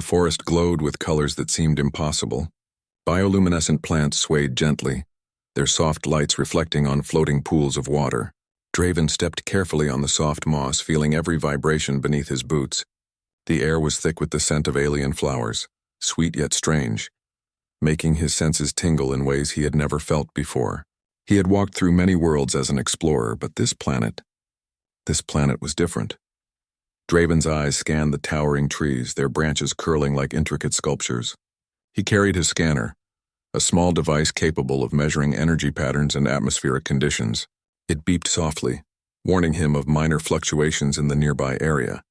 The forest glowed with colors that seemed impossible. Bioluminescent plants swayed gently, their soft lights reflecting on floating pools of water. Draven stepped carefully on the soft moss, feeling every vibration beneath his boots. The air was thick with the scent of alien flowers, sweet yet strange, making his senses tingle in ways he had never felt before. He had walked through many worlds as an explorer, but this planet was different. Draven's eyes scanned the towering trees, their branches curling like intricate sculptures. He carried his scanner, a small device capable of measuring energy patterns and atmospheric conditions. It beeped softly, warning him of minor fluctuations in the nearby area.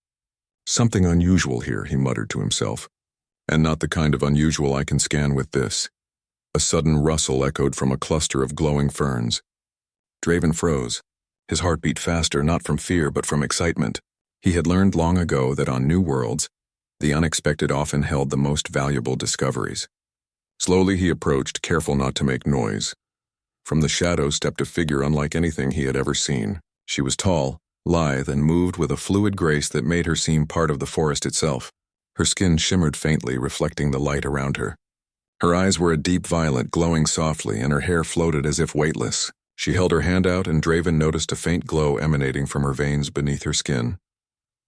Something unusual here, he muttered to himself, and not the kind of unusual I can scan with this. A sudden rustle echoed from a cluster of glowing ferns. Draven froze, his heart beat faster, not from fear but from excitement. He had learned long ago that on new worlds, the unexpected often held the most valuable discoveries. Slowly he approached, careful not to make noise. From the shadows stepped a figure unlike anything he had ever seen. She was tall, lithe, and moved with a fluid grace that made her seem part of the forest itself. Her skin shimmered faintly, reflecting the light around her. Her eyes were a deep violet, glowing softly, and her hair floated as if weightless. She held her hand out, and Draven noticed a faint glow emanating from her veins beneath her skin.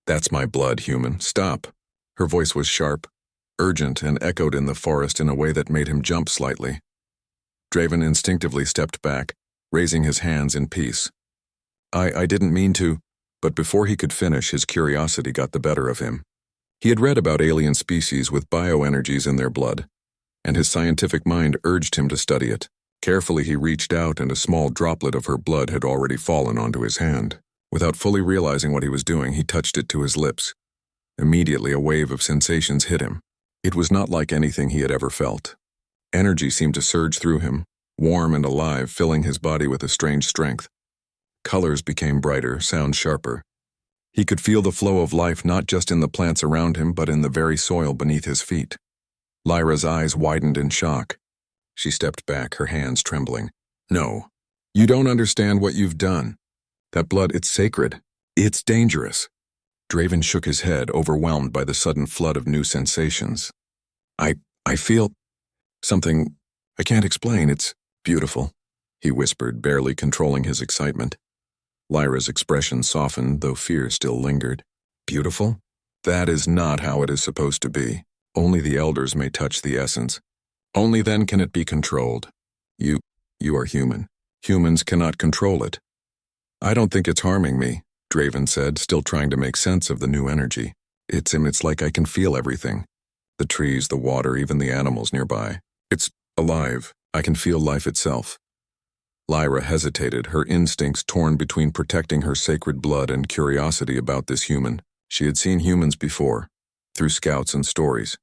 "That's my blood, human. Stop." Her voice was sharp, urgent, and echoed in the forest in a way that made him jump slightly. Draven instinctively stepped back, raising his hands in peace. I didn't mean to," but before he could finish, his curiosity got the better of him. He had read about alien species with bioenergies in their blood, and his scientific mind urged him to study it. Carefully he reached out, and a small droplet of her blood had already fallen onto his hand. Without fully realizing what he was doing, he touched it to his lips. Immediately a wave of sensations hit him. It was not like anything he had ever felt. Energy seemed to surge through him, warm and alive, filling his body with a strange strength. Colors became brighter, sounds sharper. He could feel the flow of life not just in the plants around him, but in the very soil beneath his feet. Lyra's eyes widened in shock. She stepped back, her hands trembling. "No, you don't understand what you've done. That blood, it's sacred. It's dangerous." Draven shook his head, overwhelmed by the sudden flood of new sensations. I feel something I can't explain. It's beautiful," he whispered, barely controlling his excitement. Lyra's expression softened, though fear still lingered. "Beautiful? That is not how it is supposed to be. Only the elders may touch the essence. Only then can it be controlled. You are human. Humans cannot control it." "I don't think it's harming me," Draven said, still trying to make sense of the new energy. It's like I can feel everything. The trees, the water, even the animals nearby. It's alive. I can feel life itself." Lyra hesitated, her instincts torn between protecting her sacred blood and curiosity about this human. She had seen humans before, through scouts and stories,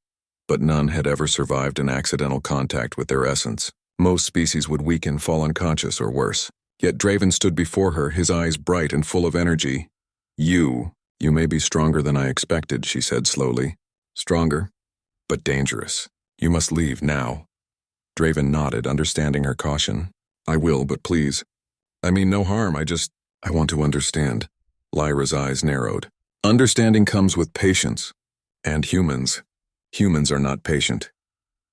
but none had ever survived an accidental contact with their essence. Most species would weaken, fall unconscious, or worse. Yet Draven stood before her, his eyes bright and full of energy. You may be stronger than I expected," she said slowly. "Stronger, but dangerous. You must leave now." Draven nodded, understanding her caution. "I will, but please. I mean no harm, I want to understand." Lyra's eyes narrowed. "Understanding comes with patience. And humans are not patient."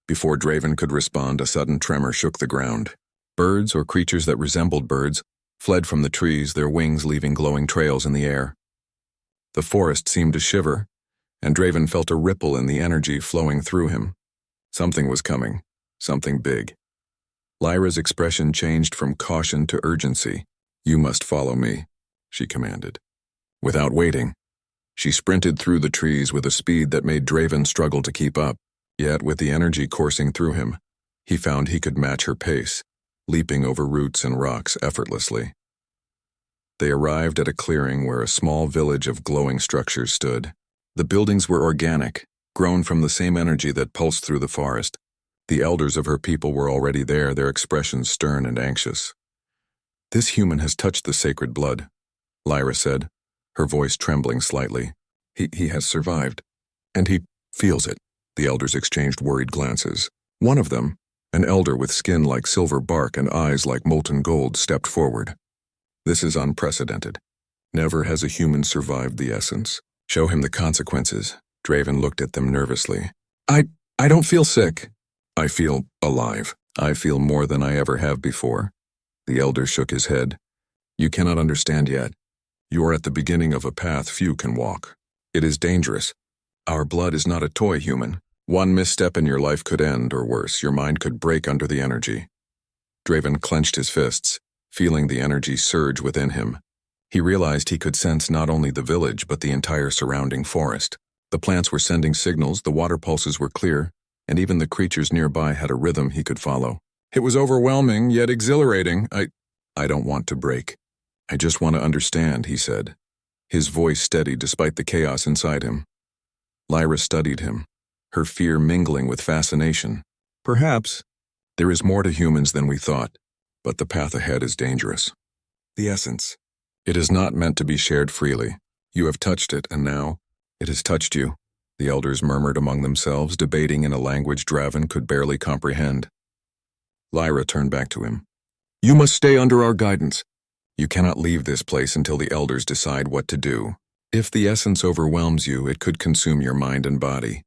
Before Draven could respond, a sudden tremor shook the ground. Birds, or creatures that resembled birds, fled from the trees, their wings leaving glowing trails in the air. The forest seemed to shiver, and Draven felt a ripple in the energy flowing through him. Something was coming, something big. Lyra's expression changed from caution to urgency. "You must follow me," she commanded. Without waiting, she sprinted through the trees with a speed that made Draven struggle to keep up. Yet, with the energy coursing through him, he found he could match her pace, leaping over roots and rocks effortlessly. They arrived at a clearing where a small village of glowing structures stood. The buildings were organic, grown from the same energy that pulsed through the forest. The elders of her people were already there, their expressions stern and anxious. "This human has touched the sacred blood," Lyra said, her voice trembling slightly. He has survived, and he feels it." The elders exchanged worried glances. One of them, an elder with skin like silver bark and eyes like molten gold, stepped forward. "This is unprecedented. Never has a human survived the essence. Show him the consequences," Draven looked at them nervously. I don't feel sick. I feel alive. I feel more than I ever have before. The elder shook his head. You cannot understand yet. You are at the beginning of a path few can walk. It is dangerous. Our blood is not a toy, human. One misstep and your life could end, or worse, your mind could break under the energy. Draven clenched his fists, feeling the energy surge within him. He realized he could sense not only the village but the entire surrounding forest. The plants were sending signals, the water pulses were clear, and even the creatures nearby had a rhythm he could follow. It was overwhelming, yet exhilarating. I don't want to break. I just want to understand, he said, his voice steady despite the chaos inside him. Lyra studied him, her fear mingling with fascination. Perhaps. There is more to humans than we thought, but the path ahead is dangerous. The essence. It is not meant to be shared freely. You have touched it, and now it has touched you. The elders murmured among themselves, debating in a language Draven could barely comprehend. Lyra turned back to him. You must stay under our guidance. You cannot leave this place until the elders decide what to do. If the essence overwhelms you, it could consume your mind and body.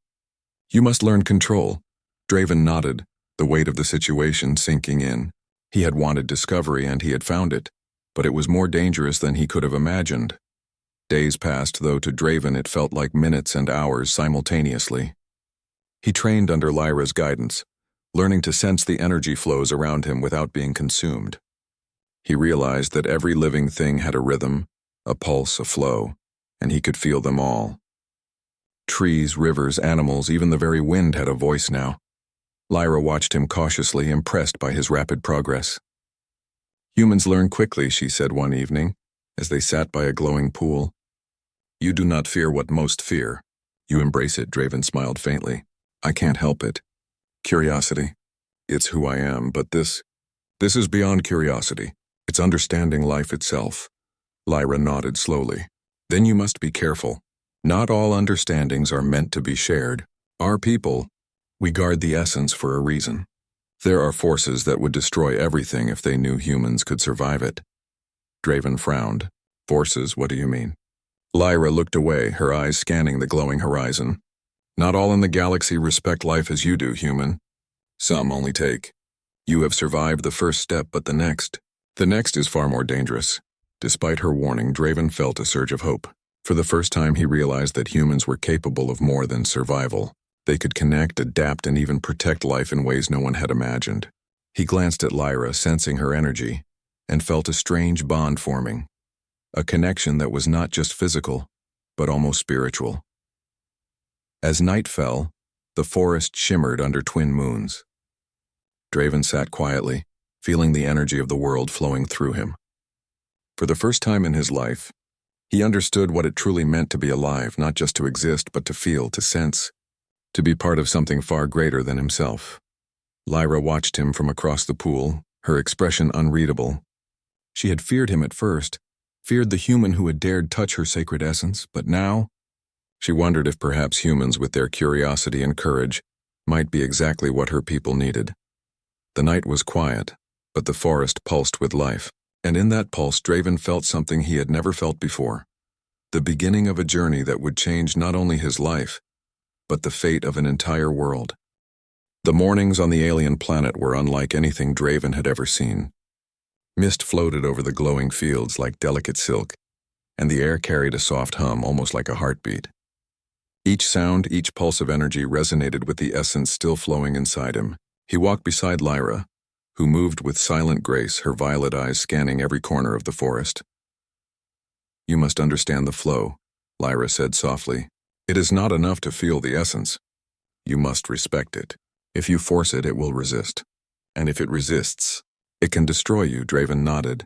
You must learn control. Draven nodded, the weight of the situation sinking in. He had wanted discovery and he had found it, but it was more dangerous than he could have imagined. Days passed, though to Draven it felt like minutes and hours simultaneously. He trained under Lyra's guidance, learning to sense the energy flows around him without being consumed. He realized that every living thing had a rhythm, a pulse, a flow, and he could feel them all. Trees, rivers, animals, even the very wind had a voice now. Lyra watched him cautiously, impressed by his rapid progress. Humans learn quickly, she said one evening, as they sat by a glowing pool. You do not fear what most fear. You embrace it, Draven smiled faintly. I can't help it. Curiosity. It's who I am, but this is beyond curiosity. It's understanding life itself. Lyra nodded slowly. Then you must be careful. Not all understandings are meant to be shared. Our people, we guard the essence for a reason. There are forces that would destroy everything if they knew humans could survive it. Draven frowned. Forces, what do you mean? Lyra looked away, her eyes scanning the glowing horizon. Not all in the galaxy respect life as you do, human. Some only take. You have survived the first step, but the next is far more dangerous. Despite her warning, Draven felt a surge of hope. For the first time, he realized that humans were capable of more than survival. They could connect, adapt, and even protect life in ways no one had imagined. He glanced at Lyra, sensing her energy, and felt a strange bond forming. A connection that was not just physical, but almost spiritual. As night fell, the forest shimmered under twin moons. Draven sat quietly, feeling the energy of the world flowing through him. For the first time in his life, he understood what it truly meant to be alive, not just to exist, but to feel, to sense, to be part of something far greater than himself. Lyra watched him from across the pool, her expression unreadable. She had feared him at first, feared the human who had dared touch her sacred essence, but now, she wondered if perhaps humans with their curiosity and courage might be exactly what her people needed. The night was quiet, but the forest pulsed with life, and in that pulse Draven felt something he had never felt before. The beginning of a journey that would change not only his life, but the fate of an entire world. The mornings on the alien planet were unlike anything Draven had ever seen. Mist floated over the glowing fields like delicate silk, and the air carried a soft hum, almost like a heartbeat. Each sound, each pulse of energy resonated with the essence still flowing inside him. He walked beside Lyra, who moved with silent grace, her violet eyes scanning every corner of the forest. You must understand the flow, Lyra said softly. It is not enough to feel the essence. You must respect it. If you force it, it will resist. And if it resists, it can destroy you, Draven nodded.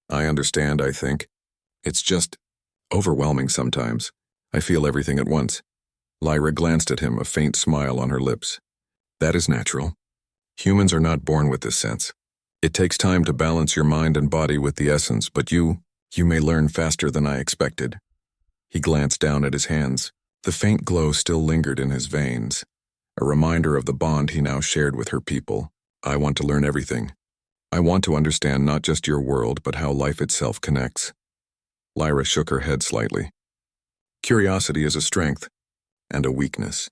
I understand, I think. It's just overwhelming sometimes. I feel everything at once. Lyra glanced at him, a faint smile on her lips. That is natural. Humans are not born with this sense. It takes time to balance your mind and body with the essence, but you may learn faster than I expected. He glanced down at his hands. The faint glow still lingered in his veins, a reminder of the bond he now shared with her people. I want to learn everything. I want to understand not just your world, but how life itself connects. Lyra shook her head slightly. Curiosity is a strength. and a weakness.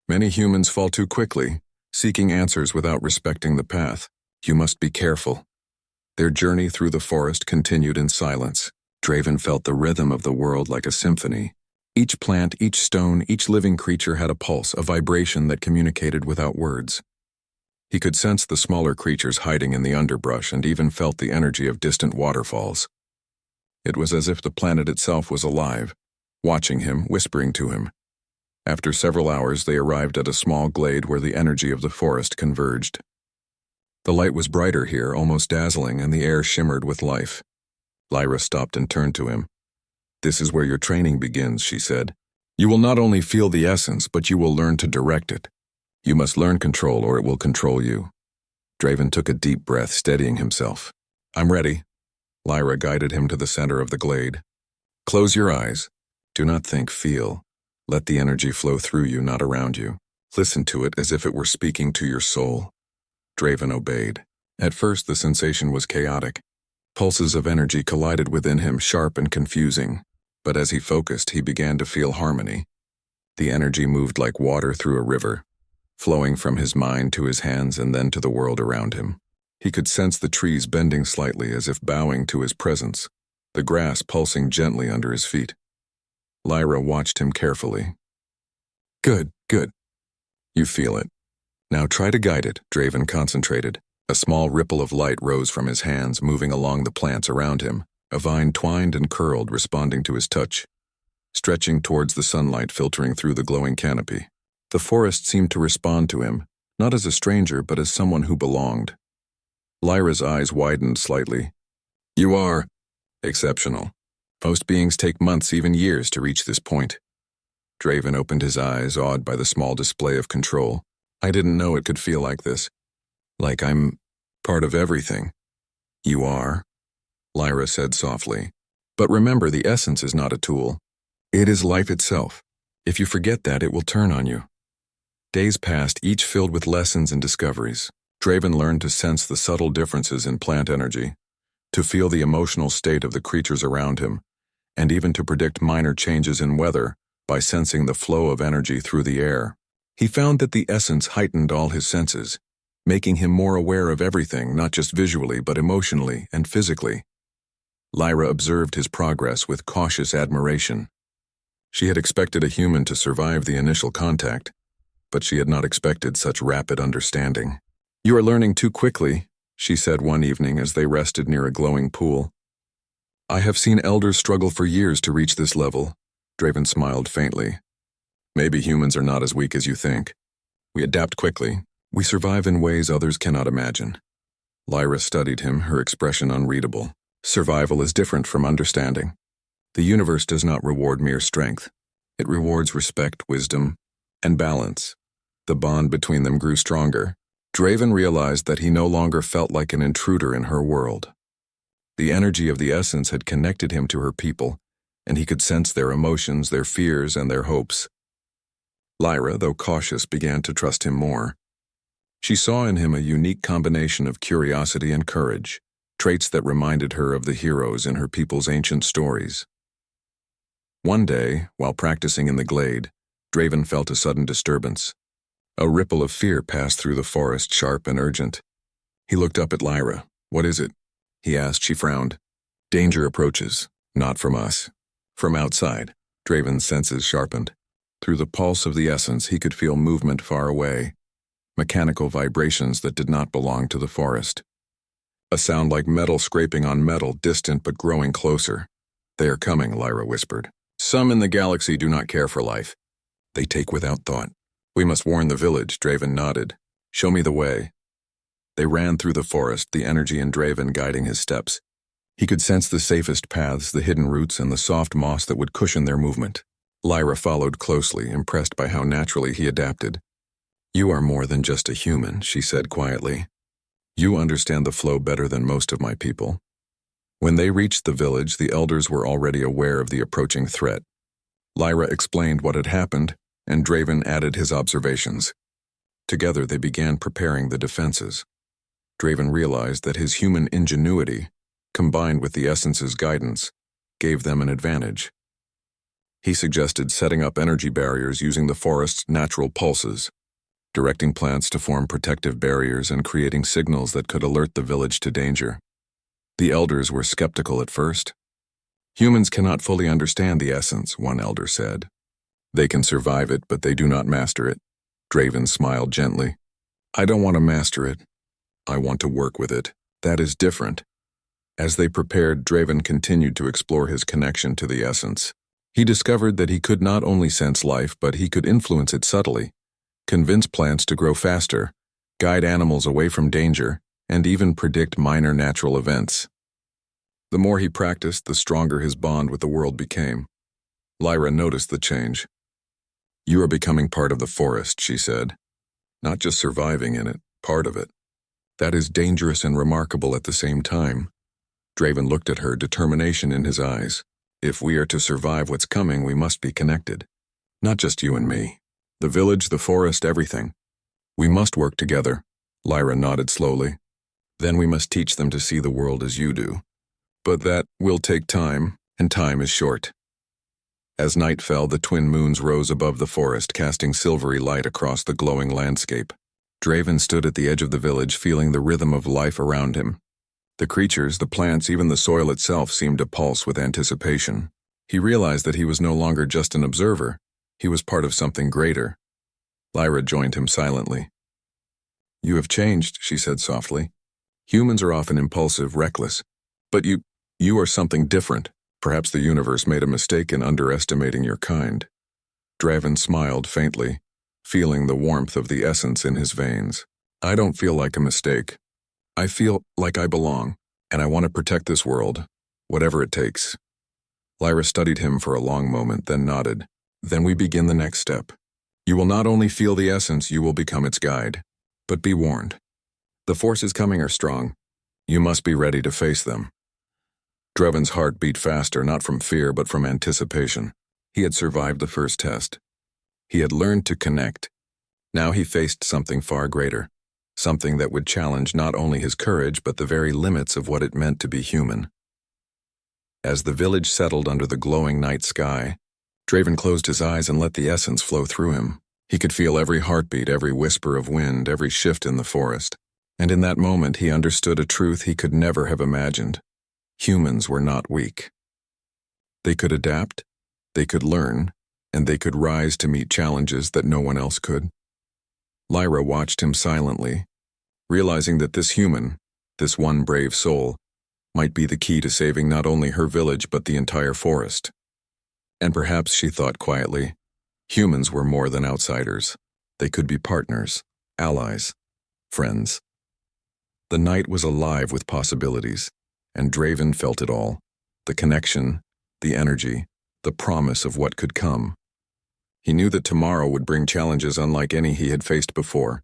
Many humans fall too quickly, seeking answers without respecting the path. You must be careful. Their journey through the forest continued in silence. Draven felt the rhythm of the world like a symphony. Each plant, each stone, each living creature had a pulse, a vibration that communicated without words. He could sense the smaller creatures hiding in the underbrush and even felt the energy of distant waterfalls. It was as if the planet itself was alive, watching him, whispering to him. After several hours, they arrived at a small glade where the energy of the forest converged. The light was brighter here, almost dazzling, and the air shimmered with life. Lyra stopped and turned to him. "This is where your training begins," she said. "You will not only feel the essence, but you will learn to direct it. You must learn control or it will control you." Draven took a deep breath, steadying himself. "I'm ready." Lyra guided him to the center of the glade. "Close your eyes. Do not think, feel. Let the energy flow through you, not around you. Listen to it as if it were speaking to your soul." Draven obeyed. At first, the sensation was chaotic. Pulses of energy collided within him, sharp and confusing. But as he focused, he began to feel harmony. The energy moved like water through a river, flowing from his mind to his hands and then to the world around him. He could sense the trees bending slightly as if bowing to his presence, the grass pulsing gently under his feet. Lyra watched him carefully. Good. You feel it. Now try to guide it." Draven concentrated. A small ripple of light rose from his hands, moving along the plants around him. A vine twined and curled, responding to his touch, stretching towards the sunlight filtering through the glowing canopy. The forest seemed to respond to him, not as a stranger, but as someone who belonged. Lyra's eyes widened slightly. "You are exceptional. Most beings take months, even years, to reach this point." Draven opened his eyes, awed by the small display of control. "I didn't know it could feel like this. Like I'm part of everything." "You are," Lyra said softly. "But remember, the essence is not a tool. It is life itself. If you forget that, it will turn on you." Days passed, each filled with lessons and discoveries. Draven learned to sense the subtle differences in plant energy, to feel the emotional state of the creatures around him, and even to predict minor changes in weather by sensing the flow of energy through the air. He found that the essence heightened all his senses, making him more aware of everything, not just visually but emotionally and physically. Lyra observed his progress with cautious admiration. She had expected a human to survive the initial contact, but she had not expected such rapid understanding. "You are learning too quickly," she said one evening as they rested near a glowing pool. "I have seen elders struggle for years to reach this level." Draven smiled faintly. "Maybe humans are not as weak as you think. We adapt quickly. We survive in ways others cannot imagine." Lyra studied him, her expression unreadable. "Survival is different from understanding. The universe does not reward mere strength. It rewards respect, wisdom, and balance." The bond between them grew stronger. Draven realized that he no longer felt like an intruder in her world. The energy of the essence had connected him to her people, and he could sense their emotions, their fears, and their hopes. Lyra, though cautious, began to trust him more. She saw in him a unique combination of curiosity and courage, traits that reminded her of the heroes in her people's ancient stories. One day, while practicing in the glade, Draven felt a sudden disturbance. A ripple of fear passed through the forest, sharp and urgent. He looked up at Lyra. "What is it?" he asked. She frowned. "Danger approaches. Not from us. From outside." Draven's senses sharpened. Through the pulse of the essence, he could feel movement far away, mechanical vibrations that did not belong to the forest. A sound like metal scraping on metal, distant but growing closer. "They are coming," Lyra whispered. "Some in the galaxy do not care for life. They take without thought. We must warn the village." Draven nodded. "Show me the way." They ran through the forest, the energy in Draven guiding his steps. He could sense the safest paths, the hidden routes, and the soft moss that would cushion their movement. Lyra followed closely, impressed by how naturally he adapted. "You are more than just a human," she said quietly. "You understand the flow better than most of my people." When they reached the village, the elders were already aware of the approaching threat. Lyra explained what had happened, and Draven added his observations. Together they began preparing the defenses. Draven realized that his human ingenuity, combined with the essence's guidance, gave them an advantage. He suggested setting up energy barriers using the forest's natural pulses, directing plants to form protective barriers and creating signals that could alert the village to danger. The elders were skeptical at first. Humans cannot fully understand the essence, one elder said. They can survive it, but they do not master it. Draven smiled gently. I don't want to master it. I want to work with it. That is different. As they prepared, Draven continued to explore his connection to the essence. He discovered that he could not only sense life, but he could influence it subtly, convince plants to grow faster, guide animals away from danger, and even predict minor natural events. The more he practiced, the stronger his bond with the world became. Lyra noticed the change. You are becoming part of the forest, she said. Not just surviving in it, part of it. That is dangerous and remarkable at the same time. Draven looked at her, determination in his eyes. If we are to survive what's coming, we must be connected. Not just you and me. The village, the forest, everything. We must work together. Lyra nodded slowly. Then we must teach them to see the world as you do. But that will take time, and time is short. As night fell, the twin moons rose above the forest, casting silvery light across the glowing landscape. Draven stood at the edge of the village, feeling the rhythm of life around him. The creatures, the plants, even the soil itself seemed to pulse with anticipation. He realized that he was no longer just an observer. He was part of something greater. Lyra joined him silently. You have changed, she said softly. Humans are often impulsive, reckless. But you are something different. Perhaps the universe made a mistake in underestimating your kind. Draven smiled faintly, feeling the warmth of the essence in his veins. I don't feel like a mistake. I feel like I belong, and I want to protect this world, whatever it takes. Lyra studied him for a long moment, then nodded. Then we begin the next step. You will not only feel the essence, you will become its guide. But be warned. The forces coming are strong. You must be ready to face them. Draven's heart beat faster, not from fear, but from anticipation. He had survived the first test. He had learned to connect. Now he faced something far greater. Something that would challenge not only his courage, but the very limits of what it meant to be human. As the village settled under the glowing night sky, Draven closed his eyes and let the essence flow through him. He could feel every heartbeat, every whisper of wind, every shift in the forest. And in that moment, he understood a truth he could never have imagined. Humans were not weak. They could adapt, they could learn, and they could rise to meet challenges that no one else could. Lyra watched him silently, realizing that this human, this one brave soul, might be the key to saving not only her village but the entire forest. And perhaps, she thought quietly, humans were more than outsiders. They could be partners, allies, friends. The night was alive with possibilities, and Draven felt it all. The connection, the energy, the promise of what could come. He knew that tomorrow would bring challenges unlike any he had faced before,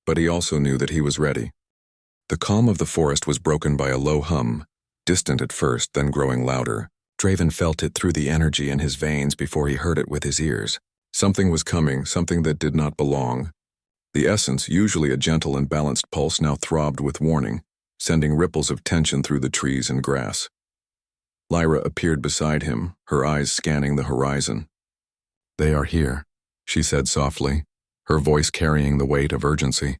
but he also knew that he was ready. The calm of the forest was broken by a low hum, distant at first, then growing louder. Draven felt it through the energy in his veins before he heard it with his ears. Something was coming, something that did not belong. The essence, usually a gentle and balanced pulse, now throbbed with warning, sending ripples of tension through the trees and grass. Lyra appeared beside him, her eyes scanning the horizon. They are here, she said softly, her voice carrying the weight of urgency.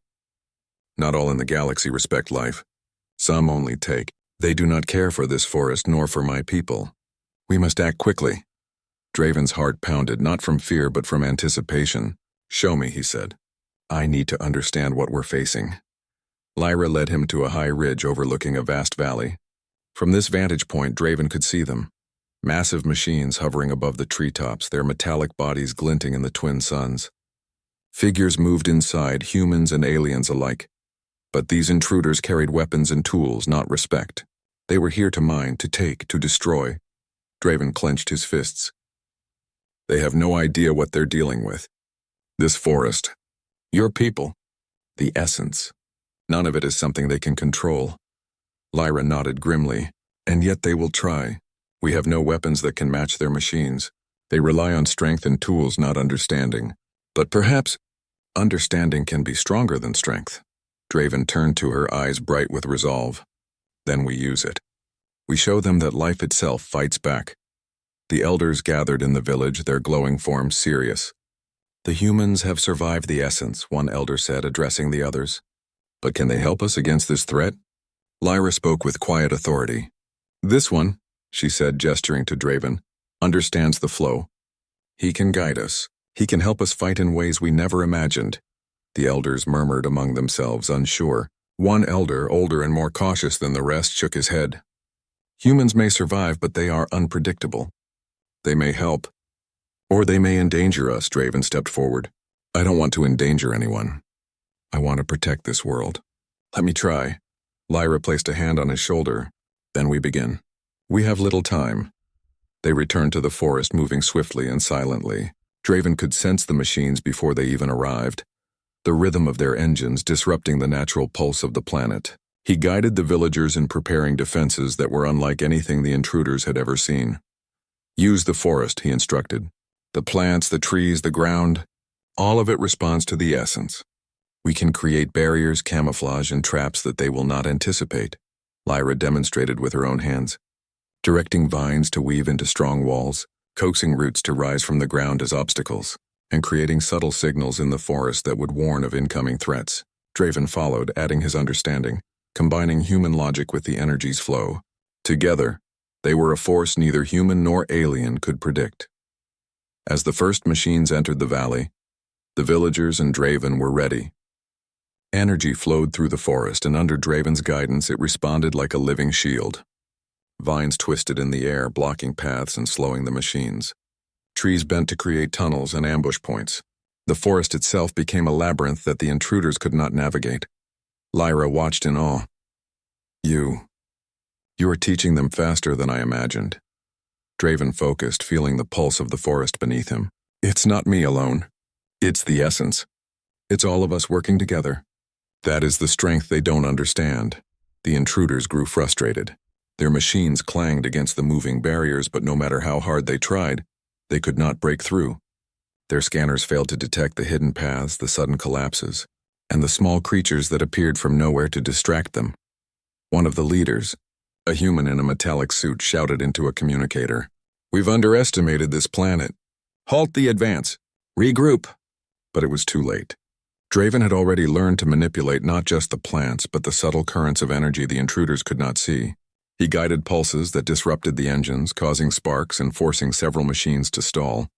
Not all in the galaxy respect life. Some only take. They do not care for this forest nor for my people. We must act quickly. Draven's heart pounded, not from fear but from anticipation. Show me, he said. I need to understand what we're facing. Lyra led him to a high ridge overlooking a vast valley. From this vantage point, Draven could see them. Massive machines hovering above the treetops, their metallic bodies glinting in the twin suns. Figures moved inside, humans and aliens alike. But these intruders carried weapons and tools, not respect. They were here to mine, to take, to destroy. Draven clenched his fists. They have no idea what they're dealing with. This forest. Your people. The essence. None of it is something they can control. Lyra nodded grimly. And yet they will try. We have no weapons that can match their machines. They rely on strength and tools, not understanding. But perhaps understanding can be stronger than strength. Draven turned to her, eyes bright with resolve. Then we use it. We show them that life itself fights back. The elders gathered in the village, their glowing forms serious. "The humans have survived the essence," one elder said, addressing the others. "But can they help us against this threat?" Lyra spoke with quiet authority. "This one," she said, gesturing to Draven, "understands the flow. He can guide us. He can help us fight in ways we never imagined." The elders murmured among themselves, unsure. One elder, older and more cautious than the rest, shook his head. "Humans may survive, but they are unpredictable. They may help, or they may endanger us," Draven stepped forward. "I don't want to endanger anyone. I want to protect this world." "Let me try." Lyra placed a hand on his shoulder. "Then we begin." "We have little time." They returned to the forest, moving swiftly and silently. Draven could sense the machines before they even arrived, the rhythm of their engines disrupting the natural pulse of the planet. He guided the villagers in preparing defenses that were unlike anything the intruders had ever seen. "Use the forest," he instructed. "The plants, the trees, the ground, all of it responds to the essence. We can create barriers, camouflage, and traps that they will not anticipate." Lyra demonstrated with her own hands, directing vines to weave into strong walls, coaxing roots to rise from the ground as obstacles, and creating subtle signals in the forest that would warn of incoming threats. Draven followed, adding his understanding, combining human logic with the energy's flow. Together, they were a force neither human nor alien could predict. As the first machines entered the valley, the villagers and Draven were ready. Energy flowed through the forest, and under Draven's guidance it responded like a living shield. Vines twisted in the air, blocking paths and slowing the machines. Trees bent to create tunnels and ambush points. The forest itself became a labyrinth that the intruders could not navigate. Lyra watched in awe. You are teaching them faster than I imagined." Draven focused, feeling the pulse of the forest beneath him. "It's not me alone. It's the essence. It's all of us working together." "That is the strength they don't understand." The intruders grew frustrated. Their machines clanged against the moving barriers, but no matter how hard they tried, they could not break through. Their scanners failed to detect the hidden paths, the sudden collapses, and the small creatures that appeared from nowhere to distract them. One of the leaders, a human in a metallic suit, shouted into a communicator, "We've underestimated this planet. Halt the advance. Regroup." But it was too late. Draven had already learned to manipulate not just the plants, but the subtle currents of energy the intruders could not see. He guided pulses that disrupted the engines, causing sparks and forcing several machines to stall.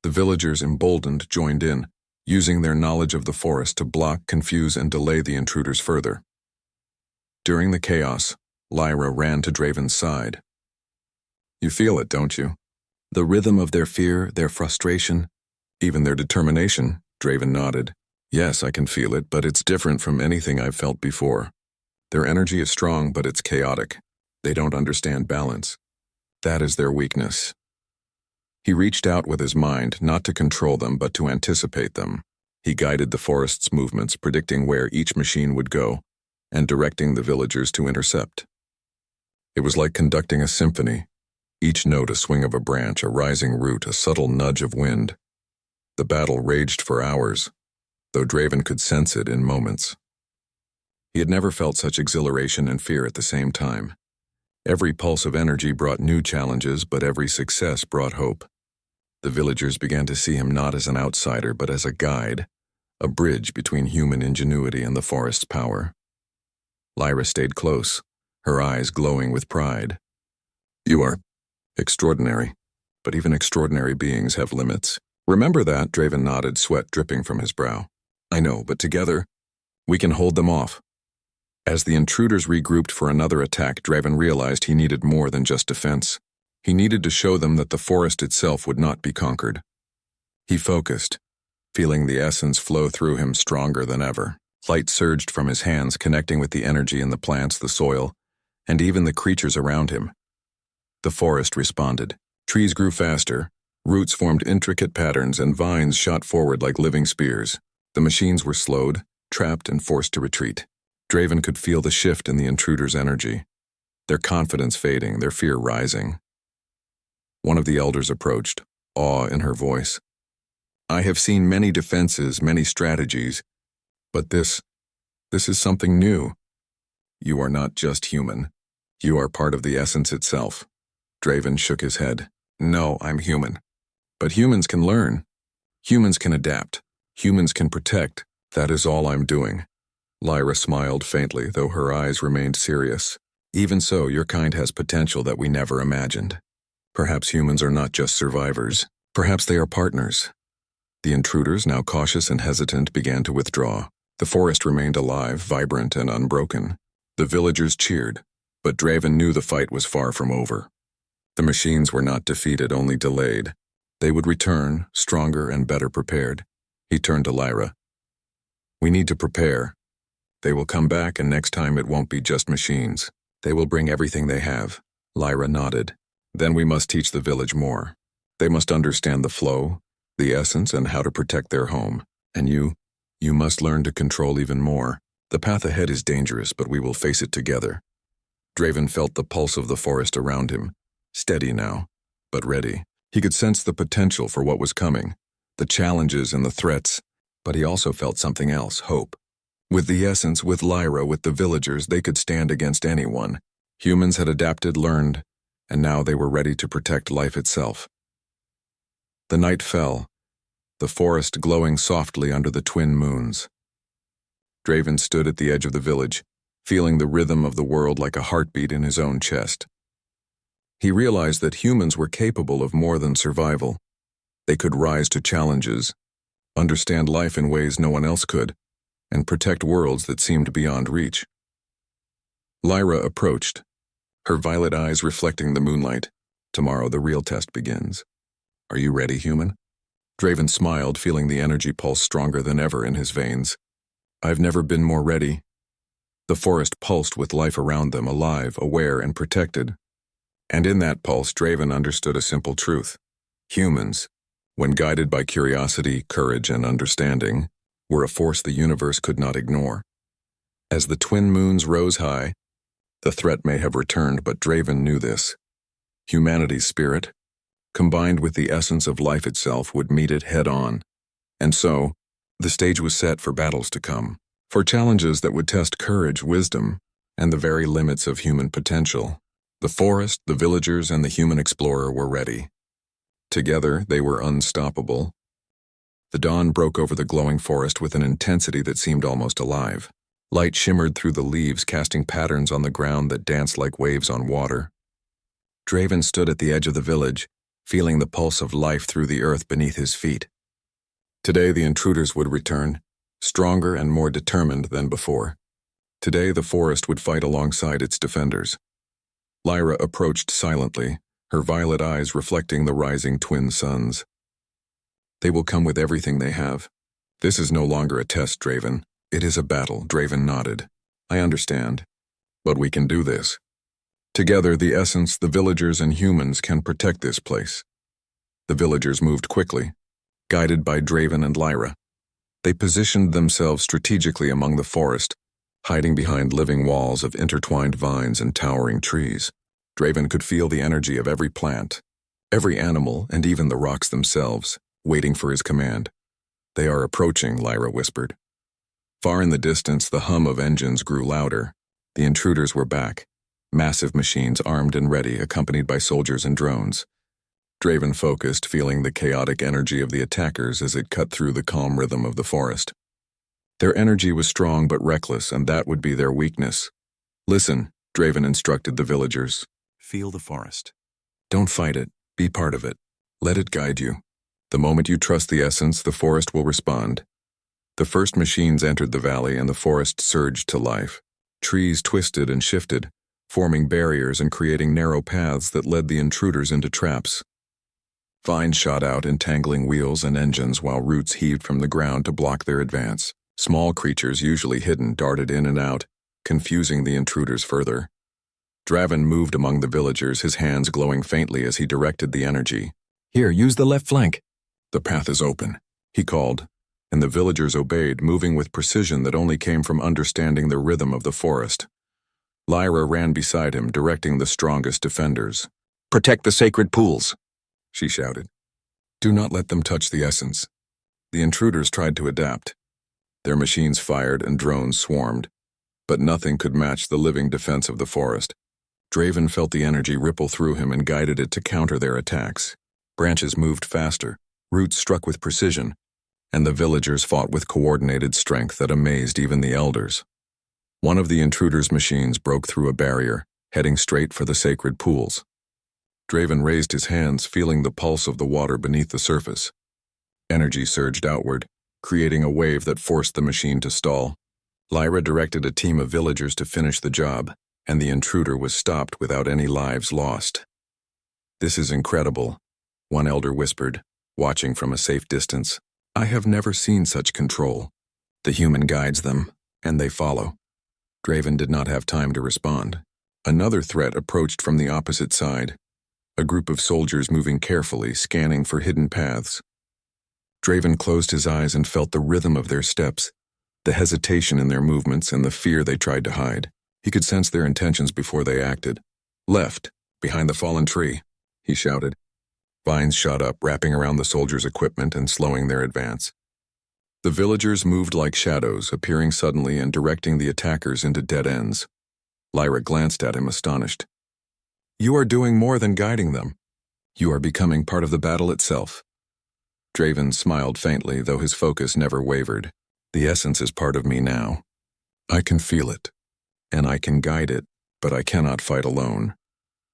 The villagers, emboldened, joined in, using their knowledge of the forest to block, confuse, and delay the intruders further. During the chaos, Lyra ran to Draven's side. "You feel it, don't you? The rhythm of their fear, their frustration, even their determination." Draven nodded. "Yes, I can feel it, but it's different from anything I've felt before. Their energy is strong, but it's chaotic. They don't understand balance. That is their weakness." He reached out with his mind, not to control them, but to anticipate them. He guided the forest's movements, predicting where each machine would go, and directing the villagers to intercept. It was like conducting a symphony, each note a swing of a branch, a rising root, a subtle nudge of wind. The battle raged for hours, though Draven could sense it in moments. He had never felt such exhilaration and fear at the same time. Every pulse of energy brought new challenges, but every success brought hope. The villagers began to see him not as an outsider, but as a guide, a bridge between human ingenuity and the forest's power. Lyra stayed close, her eyes glowing with pride. "You are extraordinary, but even extraordinary beings have limits." "Remember that," Draven nodded, sweat dripping from his brow. "I know, but together, we can hold them off." As the intruders regrouped for another attack, Draven realized he needed more than just defense. He needed to show them that the forest itself would not be conquered. He focused, feeling the essence flow through him stronger than ever. Light surged from his hands, connecting with the energy in the plants, the soil, and even the creatures around him. The forest responded. Trees grew faster, roots formed intricate patterns, and vines shot forward like living spears. The machines were slowed, trapped, and forced to retreat. Draven could feel the shift in the intruders' energy, their confidence fading, their fear rising. One of the elders approached, awe in her voice. "I have seen many defenses, many strategies, but this is something new. You are not just human. You are part of the essence itself." Draven shook his head. No, I'm human. But humans can learn. Humans can adapt. Humans can protect. That is all I'm doing. Lyra smiled faintly, though her eyes remained serious. Even so, your kind has potential that we never imagined. Perhaps humans are not just survivors. Perhaps they are partners. The intruders, now cautious and hesitant, began to withdraw. The forest remained alive, vibrant, and unbroken. The villagers cheered, but Draven knew the fight was far from over. The machines were not defeated, only delayed. They would return, stronger and better prepared. He turned to Lyra. We need to prepare. They will come back, and next time it won't be just machines. They will bring everything they have. Lyra nodded. Then we must teach the village more. They must understand the flow, the essence, and how to protect their home. And you must learn to control even more. The path ahead is dangerous, but we will face it together. Draven felt the pulse of the forest around him, steady now, but ready. He could sense the potential for what was coming, the challenges and the threats, but he also felt something else, hope. With the essence, with Lyra, with the villagers, they could stand against anyone. Humans had adapted, learned, and now they were ready to protect life itself. The night fell, the forest glowing softly under the twin moons. Draven stood at the edge of the village, feeling the rhythm of the world like a heartbeat in his own chest. He realized that humans were capable of more than survival. They could rise to challenges, understand life in ways no one else could, and protect worlds that seemed beyond reach. Lyra approached, her violet eyes reflecting the moonlight. Tomorrow the real test begins. Are you ready, human? Draven smiled, feeling the energy pulse stronger than ever in his veins. I've never been more ready. The forest pulsed with life around them, alive, aware, and protected. And in that pulse, Draven understood a simple truth. Humans, when guided by curiosity, courage, and understanding, were a force the universe could not ignore. As the twin moons rose high, the threat may have returned, but Draven knew this. Humanity's spirit, combined with the essence of life itself, would meet it head-on. And so, the stage was set for battles to come, for challenges that would test courage, wisdom, and the very limits of human potential. The forest, the villagers, and the human explorer were ready. Together, they were unstoppable. The dawn broke over the glowing forest with an intensity that seemed almost alive. Light shimmered through the leaves, casting patterns on the ground that danced like waves on water. Draven stood at the edge of the village, feeling the pulse of life through the earth beneath his feet. Today the intruders would return, stronger and more determined than before. Today the forest would fight alongside its defenders. Lyra approached silently, her violet eyes reflecting the rising twin suns. They will come with everything they have. This is no longer a test, Draven. It is a battle. Draven nodded. I understand. But we can do this. Together, the essence, the villagers, and humans can protect this place. The villagers moved quickly, guided by Draven and Lyra. They positioned themselves strategically among the forest, hiding behind living walls of intertwined vines and towering trees. Draven could feel the energy of every plant, every animal, and even the rocks themselves, waiting for his command. They are approaching, Lyra whispered. Far in the distance, the hum of engines grew louder. The intruders were back, massive machines armed and ready, accompanied by soldiers and drones. Draven focused, feeling the chaotic energy of the attackers as it cut through the calm rhythm of the forest. Their energy was strong but reckless, and that would be their weakness. Listen, Draven instructed the villagers. Feel the forest. Don't fight it. Be part of it. Let it guide you. The moment you trust the essence, the forest will respond. The first machines entered the valley, and the forest surged to life. Trees twisted and shifted, forming barriers and creating narrow paths that led the intruders into traps. Vines shot out, entangling wheels and engines, while roots heaved from the ground to block their advance. Small creatures, usually hidden, darted in and out, confusing the intruders further. Draven moved among the villagers, his hands glowing faintly as he directed the energy. Here, use the left flank. The path is open, he called, and the villagers obeyed, moving with precision that only came from understanding the rhythm of the forest. Lyra ran beside him, directing the strongest defenders. Protect the sacred pools, she shouted. Do not let them touch the essence. The intruders tried to adapt. Their machines fired and drones swarmed, but nothing could match the living defense of the forest. Draven felt the energy ripple through him and guided it to counter their attacks. Branches moved faster, roots struck with precision, and the villagers fought with coordinated strength that amazed even the elders. One of the intruders' machines broke through a barrier, heading straight for the sacred pools. Draven raised his hands, feeling the pulse of the water beneath the surface. Energy surged outward, creating a wave that forced the machine to stall. Lyra directed a team of villagers to finish the job, and the intruder was stopped without any lives lost. "This is incredible," one elder whispered, watching from a safe distance. "I have never seen such control. The human guides them, and they follow." Draven did not have time to respond. Another threat approached from the opposite side, a group of soldiers moving carefully, scanning for hidden paths. Draven closed his eyes and felt the rhythm of their steps, the hesitation in their movements and the fear they tried to hide. He could sense their intentions before they acted. "Left, behind the fallen tree," he shouted. Vines shot up, wrapping around the soldiers' equipment and slowing their advance. The villagers moved like shadows, appearing suddenly and directing the attackers into dead ends. Lyra glanced at him, astonished. "You are doing more than guiding them. You are becoming part of the battle itself." Draven smiled faintly, though his focus never wavered. "The essence is part of me now. I can feel it, and I can guide it, but I cannot fight alone."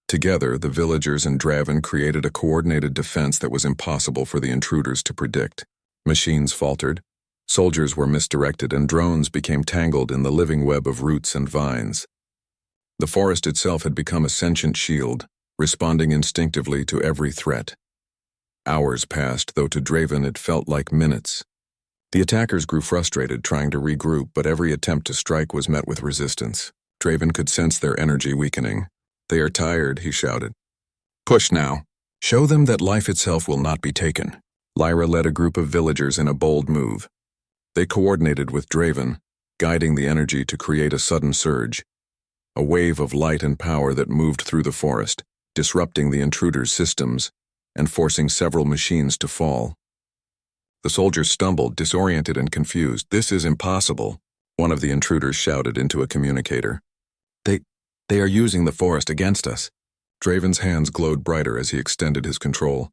Together, the villagers and Draven created a coordinated defense that was impossible for the intruders to predict. Machines faltered, soldiers were misdirected, and drones became tangled in the living web of roots and vines. The forest itself had become a sentient shield, responding instinctively to every threat. Hours passed, though to Draven it felt like minutes. The attackers grew frustrated, trying to regroup, but every attempt to strike was met with resistance. Draven could sense their energy weakening. "They are tired," he shouted. "Push now. Show them that life itself will not be taken." Lyra led a group of villagers in a bold move. They coordinated with Draven, guiding the energy to create a sudden surge, a wave of light and power that moved through the forest, disrupting the intruders' systems and forcing several machines to fall. The soldiers stumbled, disoriented and confused. "This is impossible," one of the intruders shouted into a communicator. They are using the forest against us." Draven's hands glowed brighter as he extended his control.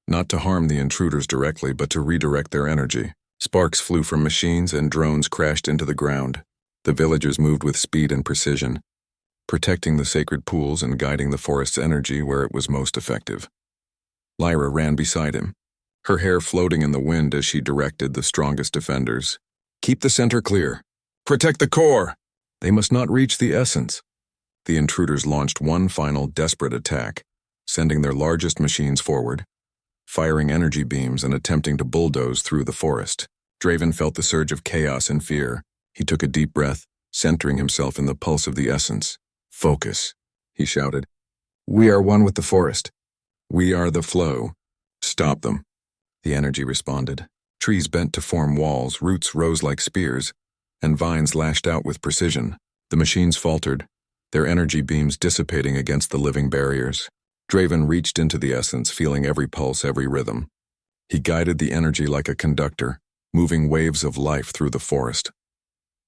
Not to harm the intruders directly, but to redirect their energy. Sparks flew from machines and drones crashed into the ground. The villagers moved with speed and precision, protecting the sacred pools and guiding the forest's energy where it was most effective. Lyra ran beside him, her hair floating in the wind as she directed the strongest defenders. "Keep the center clear. Protect the core. They must not reach the essence." The intruders launched one final desperate attack, sending their largest machines forward, firing energy beams and attempting to bulldoze through the forest. Draven felt the surge of chaos and fear. He took a deep breath, centering himself in the pulse of the essence. "Focus," he shouted. "We are one with the forest. We are the flow. Stop them." The energy responded. Trees bent to form walls, roots rose like spears, and vines lashed out with precision. The machines faltered, their energy beams dissipating against the living barriers. Draven reached into the essence, feeling every pulse, every rhythm. He guided the energy like a conductor, moving waves of life through the forest.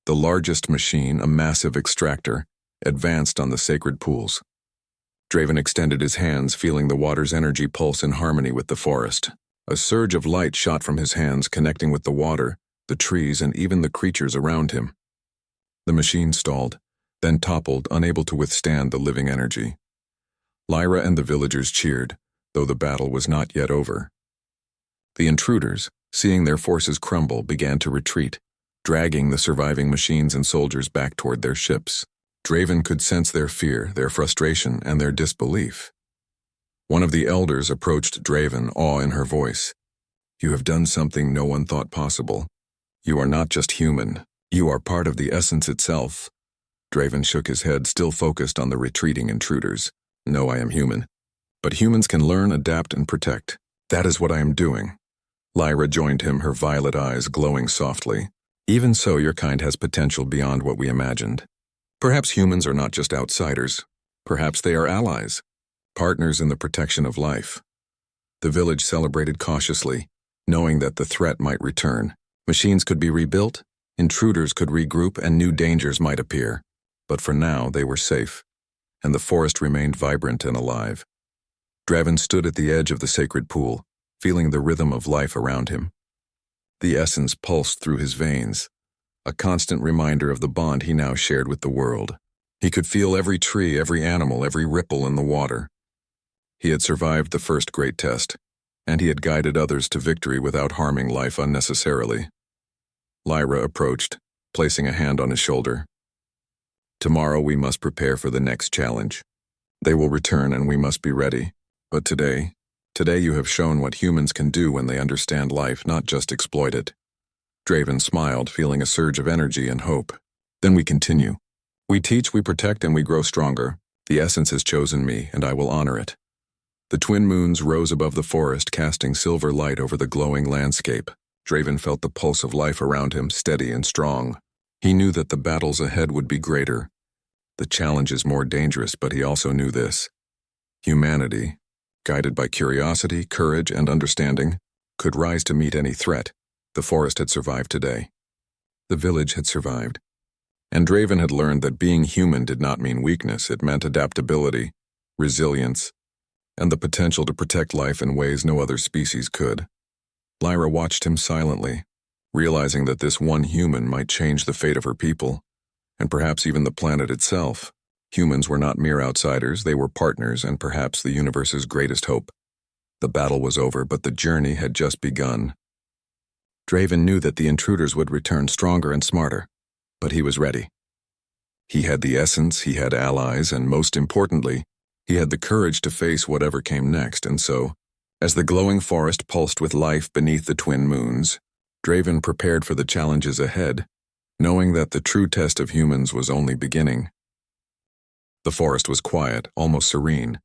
The largest machine, a massive extractor, advanced on the sacred pools. Draven extended his hands, feeling the water's energy pulse in harmony with the forest. A surge of light shot from his hands, connecting with the water, the trees, and even the creatures around him. The machine stalled, then toppled, unable to withstand the living energy. Lyra and the villagers cheered, though the battle was not yet over. The intruders, seeing their forces crumble, began to retreat, dragging the surviving machines and soldiers back toward their ships. Draven could sense their fear, their frustration, and their disbelief. One of the elders approached Draven, awe in her voice. "You have done something no one thought possible. You are not just human. You are part of the essence itself." Draven shook his head, still focused on the retreating intruders. "No, I am human. But humans can learn, adapt, and protect. That is what I am doing." Lyra joined him, her violet eyes glowing softly. "Even so, your kind has potential beyond what we imagined. Perhaps humans are not just outsiders. Perhaps they are allies, partners in the protection of life." The village celebrated cautiously, knowing that the threat might return. Machines could be rebuilt, intruders could regroup, and new dangers might appear. But for now, they were safe, and the forest remained vibrant and alive. Draven stood at the edge of the sacred pool, feeling the rhythm of life around him. The essence pulsed through his veins, a constant reminder of the bond he now shared with the world. He could feel every tree, every animal, every ripple in the water. He had survived the first great test, and he had guided others to victory without harming life unnecessarily. Lyra approached, placing a hand on his shoulder. Tomorrow we must prepare for the next challenge. They will return and we must be ready. But today you have shown what humans can do when they understand life, not just exploit it. Draven smiled, feeling a surge of energy and hope. Then we continue. We teach, we protect, and we grow stronger. The essence has chosen me, and I will honor it. The twin moons rose above the forest, casting silver light over the glowing landscape. Draven felt the pulse of life around him, steady and strong. He knew that the battles ahead would be greater, the challenges more dangerous, but he also knew this. Humanity, guided by curiosity, courage, and understanding, could rise to meet any threat. The forest had survived today. The village had survived. And Draven had learned that being human did not mean weakness. It meant adaptability, resilience, and the potential to protect life in ways no other species could. Lyra watched him silently, realizing that this one human might change the fate of her people, and perhaps even the planet itself. Humans were not mere outsiders, they were partners and perhaps the universe's greatest hope. The battle was over, but the journey had just begun. Draven knew that the intruders would return stronger and smarter, but he was ready. He had the essence, he had allies, and most importantly, he had the courage to face whatever came next. And so, as the glowing forest pulsed with life beneath the twin moons, Draven prepared for the challenges ahead, knowing that the true test of humans was only beginning. The forest was quiet, almost serene,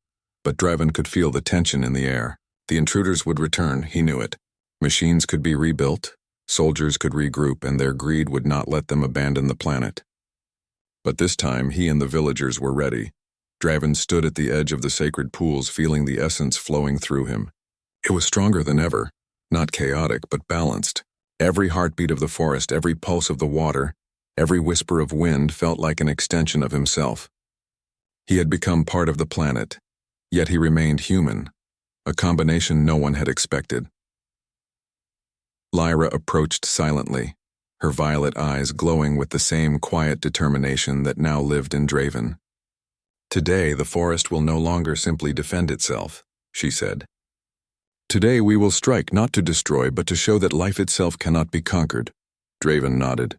but Draven could feel the tension in the air. The intruders would return, he knew it. Machines could be rebuilt, soldiers could regroup, and their greed would not let them abandon the planet. But this time, he and the villagers were ready. Draven stood at the edge of the sacred pools, feeling the essence flowing through him. It was stronger than ever, not chaotic, but balanced. Every heartbeat of the forest, every pulse of the water, every whisper of wind felt like an extension of himself. He had become part of the planet, yet he remained human, a combination no one had expected. Lyra approached silently, her violet eyes glowing with the same quiet determination that now lived in Draven. Today, the forest will no longer simply defend itself, she said. Today we will strike not to destroy, but to show that life itself cannot be conquered. Draven nodded.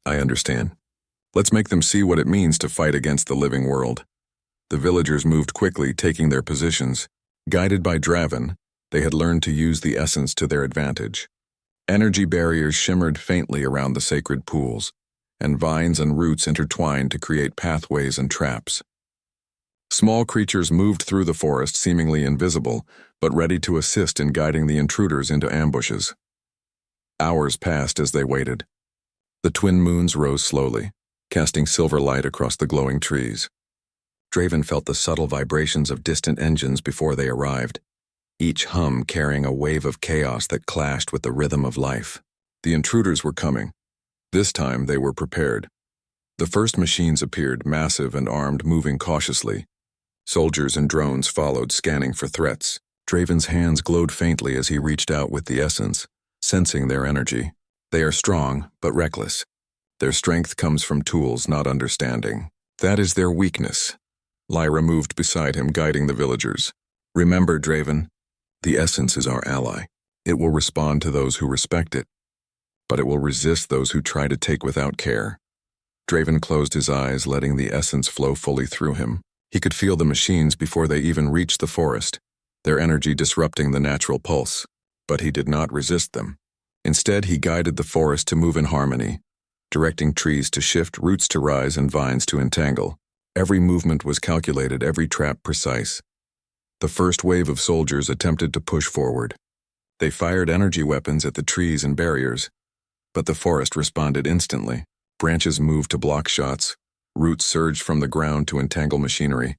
I understand. Let's make them see what it means to fight against the living world. The villagers moved quickly, taking their positions. Guided by Draven, they had learned to use the essence to their advantage. Energy barriers shimmered faintly around the sacred pools, and vines and roots intertwined to create pathways and traps. Small creatures moved through the forest, seemingly invisible, but ready to assist in guiding the intruders into ambushes. Hours passed as they waited. The twin moons rose slowly, casting silver light across the glowing trees. Draven felt the subtle vibrations of distant engines before they arrived, each hum carrying a wave of chaos that clashed with the rhythm of life. The intruders were coming. This time they were prepared. The first machines appeared, massive and armed, moving cautiously. Soldiers and drones followed, scanning for threats. Draven's hands glowed faintly as he reached out with the essence, sensing their energy. They are strong, but reckless. Their strength comes from tools, not understanding. That is their weakness. Lyra moved beside him, guiding the villagers. Remember, Draven, the essence is our ally. It will respond to those who respect it, but it will resist those who try to take without care. Draven closed his eyes, letting the essence flow fully through him. He could feel the machines before they even reached the forest, their energy disrupting the natural pulse. But he did not resist them. Instead, he guided the forest to move in harmony, directing trees to shift, roots to rise, and vines to entangle. Every movement was calculated, every trap precise. The first wave of soldiers attempted to push forward. They fired energy weapons at the trees and barriers, but the forest responded instantly. Branches moved to block shots, roots surged from the ground to entangle machinery,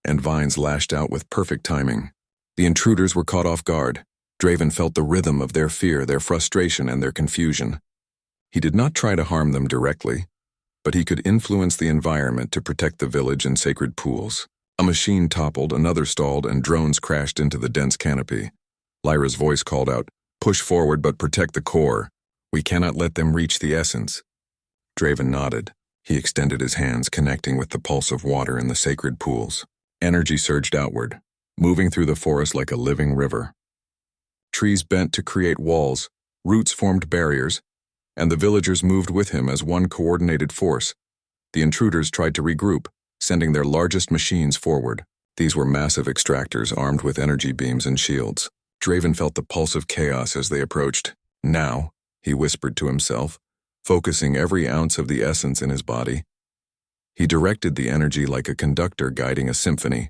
and vines lashed out with perfect timing. The intruders were caught off guard. Draven felt the rhythm of their fear, their frustration, and their confusion. He did not try to harm them directly, but he could influence the environment to protect the village and sacred pools. A machine toppled, another stalled, and drones crashed into the dense canopy. Lyra's voice called out, "Push forward but protect the core. We cannot let them reach the essence." Draven nodded. He extended his hands, connecting with the pulse of water in the sacred pools. Energy surged outward, moving through the forest like a living river. Trees bent to create walls, roots formed barriers, and the villagers moved with him as one coordinated force. The intruders tried to regroup, sending their largest machines forward. These were massive extractors armed with energy beams and shields. Draven felt the pulse of chaos as they approached. "Now," he whispered to himself, focusing every ounce of the essence in his body. He directed the energy like a conductor guiding a symphony.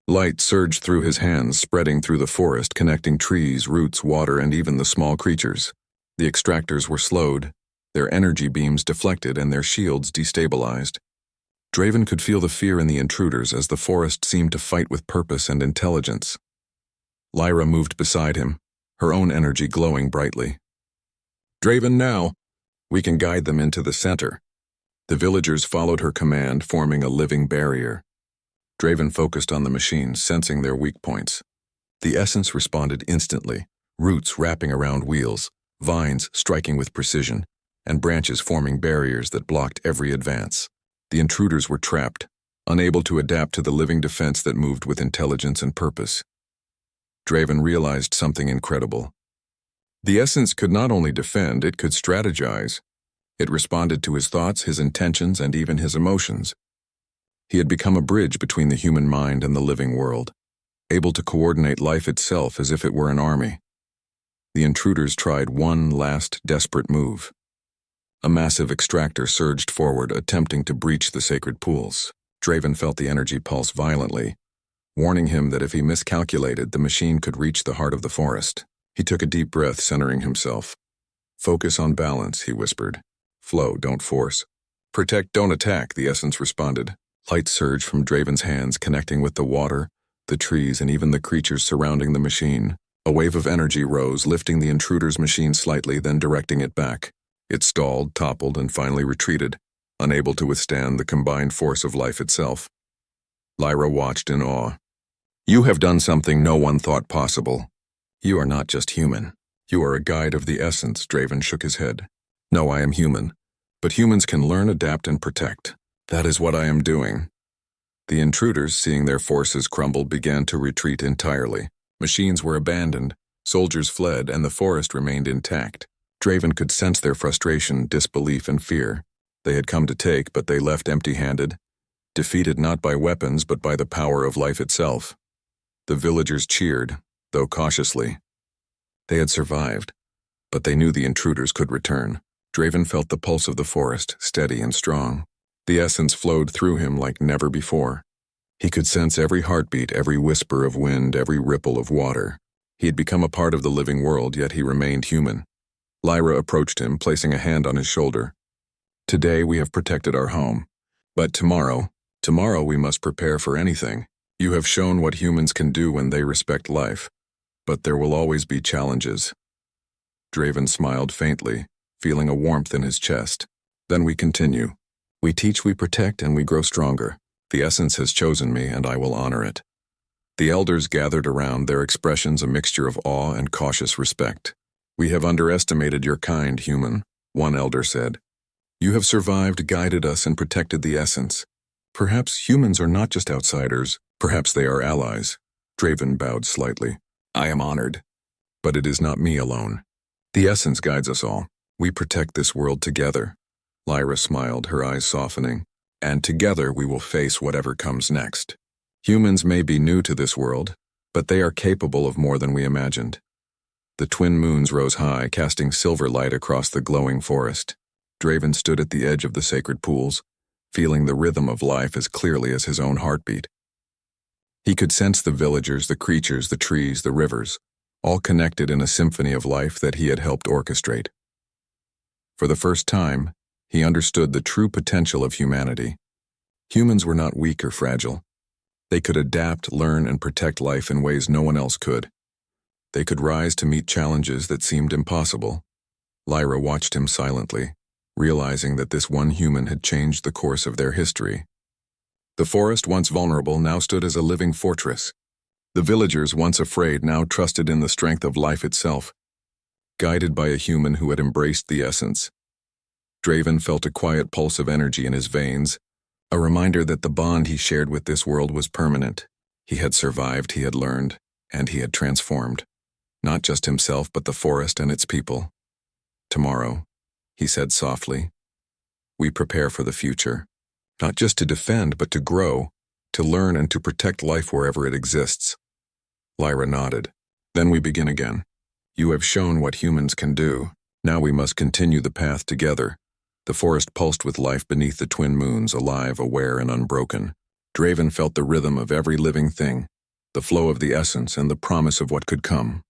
Light surged through his hands, spreading through the forest, connecting trees, roots, water, and even the small creatures. The extractors were slowed, their energy beams deflected, and their shields destabilized. Draven could feel the fear in the intruders as the forest seemed to fight with purpose and intelligence. Lyra moved beside him, her own energy glowing brightly. "Draven, now! We can guide them into the center." The villagers followed her command, forming a living barrier. Draven focused on the machines, sensing their weak points. The essence responded instantly, roots wrapping around wheels, vines striking with precision, and branches forming barriers that blocked every advance. The intruders were trapped, unable to adapt to the living defense that moved with intelligence and purpose. Draven realized something incredible. The essence could not only defend, it could strategize. It responded to his thoughts, his intentions, and even his emotions. He had become a bridge between the human mind and the living world, able to coordinate life itself as if it were an army. The intruders tried one last desperate move. A massive extractor surged forward, attempting to breach the sacred pools. Draven felt the energy pulse violently, warning him that if he miscalculated, the machine could reach the heart of the forest. He took a deep breath, centering himself. "Focus on balance," he whispered. "Flow, don't force. Protect, don't attack," the essence responded. Light surged from Draven's hands, connecting with the water, the trees, and even the creatures surrounding the machine. A wave of energy rose, lifting the intruder's machine slightly, then directing it back. It stalled, toppled, and finally retreated, unable to withstand the combined force of life itself. Lyra watched in awe. "You have done something no one thought possible. You are not just human. You are a guide of the essence." Draven shook his head. "No, I am human. But humans can learn, adapt, and protect. That is what I am doing." The intruders, seeing their forces crumble, began to retreat entirely. Machines were abandoned, soldiers fled, and the forest remained intact. Draven could sense their frustration, disbelief, and fear. They had come to take, but they left empty-handed, defeated not by weapons but by the power of life itself. The villagers cheered, though cautiously. They had survived, but they knew the intruders could return. Draven felt the pulse of the forest, steady and strong. The essence flowed through him like never before. He could sense every heartbeat, every whisper of wind, every ripple of water. He had become a part of the living world, yet he remained human. Lyra approached him, placing a hand on his shoulder. "Today we have protected our home. But tomorrow we must prepare for anything. You have shown what humans can do when they respect life. But there will always be challenges." Draven smiled faintly, feeling a warmth in his chest. "Then we continue. We teach, we protect, and we grow stronger. The essence has chosen me, and I will honor it." The elders gathered around, their expressions a mixture of awe and cautious respect. "We have underestimated your kind, human," one elder said. "You have survived, guided us, and protected the essence. Perhaps humans are not just outsiders, perhaps they are allies." Draven bowed slightly. "I am honored. But it is not me alone. The essence guides us all. We protect this world together." Lyra smiled, her eyes softening. "And together we will face whatever comes next. Humans may be new to this world, but they are capable of more than we imagined." The twin moons rose high, casting silver light across the glowing forest. Draven stood at the edge of the sacred pools, feeling the rhythm of life as clearly as his own heartbeat. He could sense the villagers, the creatures, the trees, the rivers, all connected in a symphony of life that he had helped orchestrate. For the first time, he understood the true potential of humanity. Humans were not weak or fragile. They could adapt, learn, and protect life in ways no one else could. They could rise to meet challenges that seemed impossible. Lyra watched him silently, realizing that this one human had changed the course of their history. The forest, once vulnerable, now stood as a living fortress. The villagers, once afraid, now trusted in the strength of life itself. Guided by a human who had embraced the essence, Draven felt a quiet pulse of energy in his veins, a reminder that the bond he shared with this world was permanent. He had survived, he had learned, and he had transformed. Not just himself, but the forest and its people. Tomorrow, he said softly, we prepare for the future. Not just to defend, but to grow, to learn and to protect life wherever it exists. Lyra nodded. Then we begin again. You have shown what humans can do. Now we must continue the path together. The forest pulsed with life beneath the twin moons, alive, aware, and unbroken. Draven felt the rhythm of every living thing, the flow of the essence, and the promise of what could come.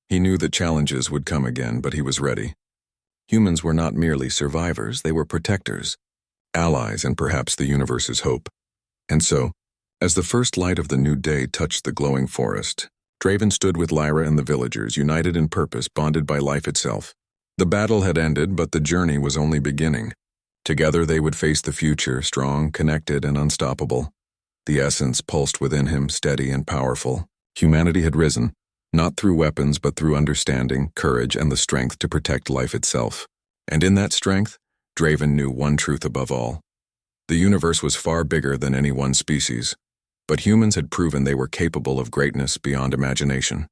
He knew that challenges would come again, but he was ready. Humans were not merely survivors, they were protectors, allies, and perhaps the universe's hope. And so, as the first light of the new day touched the glowing forest, Draven stood with Lyra and the villagers, united in purpose, bonded by life itself. The battle had ended, but the journey was only beginning. Together they would face the future, strong, connected, and unstoppable. The essence pulsed within him, steady and powerful. Humanity had risen, not through weapons but through understanding, courage, and the strength to protect life itself. And in that strength, Draven knew one truth above all. The universe was far bigger than any one species, but humans had proven they were capable of greatness beyond imagination.